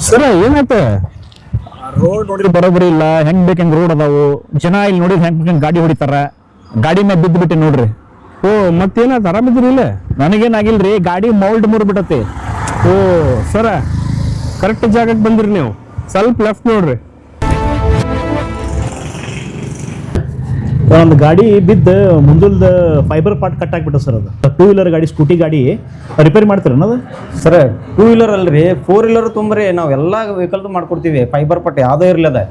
ಸರ ಏನಾಯ್ತು? ರೋಡ್ ನೋಡಿದ್ರೆ ಬರೋಬ್ಬರಿ ಇಲ್ಲ, ಹೆಂಗ್ ಬೇಕ್ ಹೆಂಗ್ ರೋಡ್ ಅದಾವು, ಜನ ಇಲ್ಲಿ ನೋಡಿದ್ರೆ ಹೆಂಗ್ ಬೇಕಂಗ್ ಗಾಡಿ ಹೊಡಿತಾರ, ಗಾಡಿ ಮೇಲೆ ಬಿದ್ದು ಬಿಟ್ಟು ನೋಡ್ರಿ. ಓ ಮತ್ತೇನಾಯ್ತು? ಆರಾಮಿದ್ರಿ ಇಲ್ಲ? ನನಗೇನಾಗಿಲ್ರಿ, ಗಾಡಿ ಮೌಲ್ಟ್ ಮುರಿಬಿಟ್ಟತಿ. ಓ ಸರ ಕರೆಕ್ಟ್ ಜಾಗಕ್ಕೆ ಬಂದಿರಿ ನೀವು, ಸ್ವಲ್ಪ ಲೆಫ್ಟ್ ನೋಡ್ರಿ. ಒಂದು ಗಾಡಿ ಬಿದ್ದು ಮುಂದಲ್ದ ಫೈಬರ್ ಪಾರ್ಟ್ ಕಟ್ ಆಗಿಬಿಟ್ಟು ಸರ್. ಅದು 2 ವೀಲರ್ ಗಾಡಿ, ಸ್ಕೂಟಿ ಗಾಡಿ ರಿಪೇರಿ ಮಾಡ್ತೀರ ಅನ್ನೋದು ಸರ್? 2 ವೀಲರ್ ಅಲ್ರಿ, 4 ವೀಲರ್ ತುಂಬ್ರಿ. ನಾವು ಎಲ್ಲ ವೆಹಿಕಲ್ದು ಮಾಡ್ಕೊಡ್ತೀವಿ. ಫೈಬರ್ ಪಟ್ ಯಾವುದೋ ಇರ್ಲದ,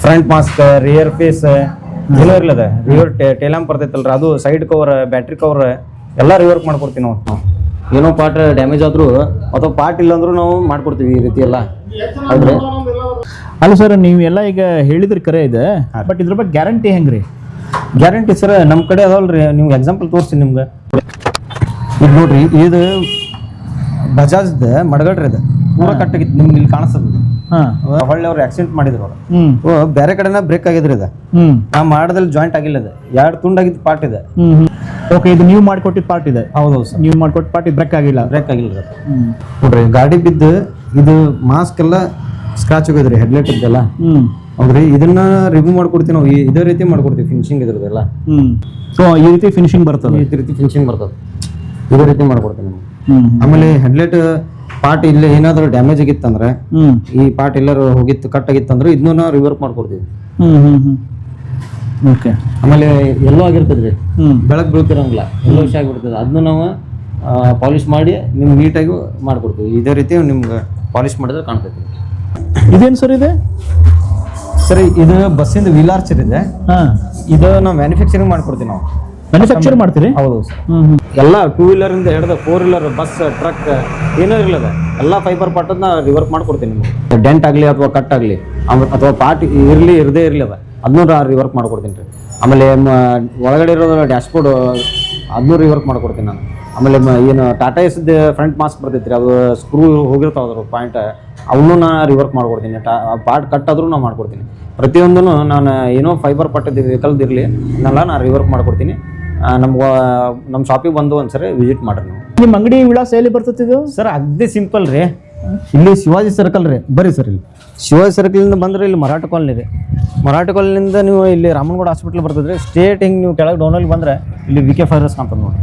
ಫ್ರಂಟ್ ಮಾಸ್ಕ್, ರಿಯರ್ ಫೇಸ್ ಏನೋ ಇರ್ಲದ, ರಿವರ್ ಟೇಲಾಂಪ್ ಬರ್ತೈತಲ್ರಿ ಅದು, ಸೈಡ್ ಕವರ್, ಬ್ಯಾಟ್ರಿ ಕವರ್ ಎಲ್ಲ ರಿವರ್ಕ್ ಮಾಡ್ಕೊಡ್ತೀವಿ ನಾವು. ಏನೋ ಪಾರ್ಟ್ ಡ್ಯಾಮೇಜ್ ಆದರೂ ಅಥವಾ ಪಾರ್ಟ್ ಇಲ್ಲ ಅಂದ್ರೂ ನಾವು ಮಾಡ್ಕೊಡ್ತೀವಿ ಈ ರೀತಿ ಎಲ್ಲ. ಹೌದ್ರಿ? ಅಲ್ಲ ಸರ್, ನೀವು ಎಲ್ಲ ಈಗ ಹೇಳಿದ್ರಿ ಕರೆ ಇದೆ, ಬಟ್ ಇದ್ರ ಬಗ್ಗೆ ಗ್ಯಾರಂಟಿ ಹೆಂಗ್ರಿ? ಗ್ಯಾರಂಟಿ ಸರ್ ನಮ್ಮ ಕಡೆ ಅದಲ್ರಿ, ನಿಮ್ಗೆ ಎಕ್ಸಾಂಪಲ್ ತೋರಿಸ್ತೀನಿ ನಿಮ್ಗೆ. ಇದು ನೋಡ್ರಿ, ಇದು ಬಜಾಜ್ದ ಮಡಗಡ್ರಿ, ಇದು ಪೂರಾ ಕಟ್ಟಾಗಿತ್ತು. ನಿಮ್ಗೆ ಇಲ್ಲಿ ಕಾಣಿಸ್ತದ. ಹೊಳ್ಳಿ ಅವ್ರು ಆಕ್ಸಿಡೆಂಟ್ ಮಾಡಿದ್ರು ಅವರು, ಬೇರೆ ಕಡೆನ ಬ್ರೇಕ್ ಆಗಿದ್ರಿ. ಇದು ನಾ ಮಾಡದಲ್ಲಿ ಜಾಯಿಂಟ್ ಆಗಿಲ್ಲ, ಅದು 2 ತುಂಡಾಗಿದ್ದ ಪಾರ್ಟ್ ಇದೆ. ಓಕೆ, ಇದು ನೀವು ಮಾಡಿಕೊಟ್ಟಿದ್ದ ಪಾರ್ಟ್ ಇದೆ? ಹೌದು ಸರ್, ನೀವು ಮಾಡಿಕೊಟ್ಟ ಪಾರ್ಟ್ ಬ್ರೇಕ್ ಆಗಿಲ್ಲ? ನೋಡ್ರಿ ಗಾಡಿ ಬಿದ್ದು ಇದು ಮಾಸ್ಕ್ ಎಲ್ಲ ಸ್ಕ್ರಾಚ್ ಹೋಗಿದ್ರಿ, ಹೆಡ್ಲೈಟ್ ಇದ್ದೆಲ್ಲ. ಹೌದ್ರಿ, ಇದನ್ನ ರಿಮೂವ್ ಮಾಡ್ಕೊಡ್ತೀವಿ ನಾವು. ಇದೇ ರೀತಿ ಮಾಡ್ಕೊಡ್ತೀವಿ ಫಿನಿಶಿಂಗ್ ಇದ್ರದ್ದೆಲ್ಲ. ಸೊ ಈ ರೀತಿ ಫಿನಿಶಿಂಗ್ ಬರ್ತದೆ? ಈ ರೀತಿ ಫಿನಿಶಿಂಗ್ ಬರ್ತದೆ, ಇದೇ ರೀತಿ ಮಾಡ್ಕೊಡ್ತೀವಿ ನಾವು. ಆಮೇಲೆ ಹೆಡ್ಲೈಟ್ ಪಾರ್ಟ್ ಇಲ್ಲ ಏನಾದ್ರು ಡ್ಯಾಮೇಜ್ ಆಗಿತ್ತಂದ್ರೆ, ಈ ಪಾರ್ಟ್ ಎಲ್ಲರೂ ಹೋಗಿತ್ತು, ಕಟ್ ಆಗಿತ್ತಂದ್ರೆ ಇದನ್ನ ನಾವು ರಿವರ್ಕ್ ಮಾಡ್ಕೊಡ್ತೀವಿ. ಓಕೆ. ಆಮೇಲೆ ಎಲ್ಲೋ ಆಗಿರ್ತದ್ರಿ, ಬೆಳಕು ಬೀಳ್ತಿರಂಗಿಲ್ಲ, ಎಲ್ಲೋ ವಿಷಯ ಆಗಿಬಿಡ್ತದೆ, ಅದನ್ನ ನಾವು ಪಾಲಿಶ್ ಮಾಡಿ ನಿಮ್ಗೆ ನೀಟಾಗಿ ಮಾಡ್ಕೊಡ್ತೀವಿ. ಇದೇ ರೀತಿ ನಿಮ್ಗೆ ಪಾಲಿಶ್ ಮಾಡಿದ್ರೆ ಕಾಣ್ತೈತಿ. ಇದೇನು ಸರ್ ಇದೆ? ಸರ್ ಇದು ಬಸ್ಸಿಂದ ವೀಲ್ ಆರ್ಚರ್ ಇದೆ. ಇದು ನಾವು ಮ್ಯಾನುಫ್ಯಾಕ್ಚರಿಂಗ್ ಮಾಡ್ಕೊಡ್ತೀವಿ. ನಾವು ಮ್ಯಾನುಫ್ಯಾಕ್ಚರ್ ಮಾಡ್ತೀರಿ? ಹೌದು ಸರ್. ಎಲ್ಲ 2 ವೀಲರ್ ಇಂದ ಹಿಡಿದು 4 ವೀಲರ್, ಬಸ್, ಟ್ರಕ್ ಏನೋ ಇರ್ಲದ ಎಲ್ಲ ಫೈಬರ್ ಪಾರ್ಟನ್ನ ರಿವರ್ಕ್ ಮಾಡ್ಕೊಡ್ತೀನಿ ನಿಮ್ಗೆ. ಡೆಂಟ್ ಆಗಲಿ ಅಥವಾ ಕಟ್ ಆಗಲಿ ಅಥವಾ ಪಾರ್ಟ್ ಇರಲಿ ಇರದೇ ಇರಲಿ ಅದ, ಅದನ್ನೂ ರಿವರ್ಕ್ ಮಾಡ್ಕೊಡ್ತೀನಿ ರೀ. ಆಮೇಲೆ ಒಳಗಡೆ ಇರೋದು ಡ್ಯಾಶ್ಬೋರ್ಡ್, ಅದನ್ನೂ ರಿವರ್ಕ್ ಮಾಡ್ಕೊಡ್ತೀನಿ ನಾನು. ಆಮೇಲೆ ಏನು ಟಾಟಾ ಎಸ್ದ ಫ್ರಂಟ್ ಮಾಸ್ಕ್ ಬರ್ತೈತಿ ರೀ, ಅದು ಸ್ಕ್ರೂ ಹೋಗಿರ್ತಾವ ಅದ್ರ ಪಾಯಿಂಟ್, ಅವನ್ನೂ ನಾನು ರಿವರ್ಕ್ ಮಾಡ್ಕೊಡ್ತೀನಿ. ಪಾರ್ಟ್ ಕಟ್ ಆದ್ರೂ ನಾನು ಮಾಡ್ಕೊಡ್ತೀನಿ. ಪ್ರತಿಯೊಂದೂ ನಾನು ಏನೋ ಫೈಬರ್ ಪಟ್ಟಿದ್ದು ವೆಹಿಕಲ್ದಿರಲಿ ಅದನ್ನೆಲ್ಲ ನಾನು ರಿವರ್ಕ್ ಮಾಡ್ಕೊಡ್ತೀನಿ. ನಮ್ಮ ಶಾಪಿಗೆ ಬಂದು ಒಂದ್ಸರಿ ವಿಸಿಟ್ ಮಾಡ್ರಿ ನೀವು. ನಿಮ್ಮ ಅಂಗಡಿ ವಿಳಾಸ ಎಲ್ಲಿ ಬರ್ತೈತಿ? ಸರ್ ಅದೇ ಸಿಂಪಲ್ ರೀ, ಇಲ್ಲಿ ಶಿವಾಜಿ ಸರ್ಕಲ್ ರೀ. ಬರ್ರಿ ಸರ್, ಇಲ್ಲಿ ಶಿವಾಜಿ ಸರ್ಕಲಿಂದ ಬಂದರೆ ಇಲ್ಲಿ ಮರಾಠ ಕಾಲನಿ ರೀ. ಮರಾಠ ಕಾಲನಿಂದ ನೀವು ಇಲ್ಲಿ ರಾಮನಗೌಡ ಹಾಸ್ಪಿಟ್ಲ್ ಬರ್ತದೆ ರೀ. ಸ್ಟೇಟ್ ಹಿಂಗೆ ನೀವು ಕೆಳಗೆ ಡೌನಲ್ಲಿ ಬಂದರೆ ಇಲ್ಲಿ VK ಫೈನಾನ್ಸ್ ಅಂತ ನೋಡಿ.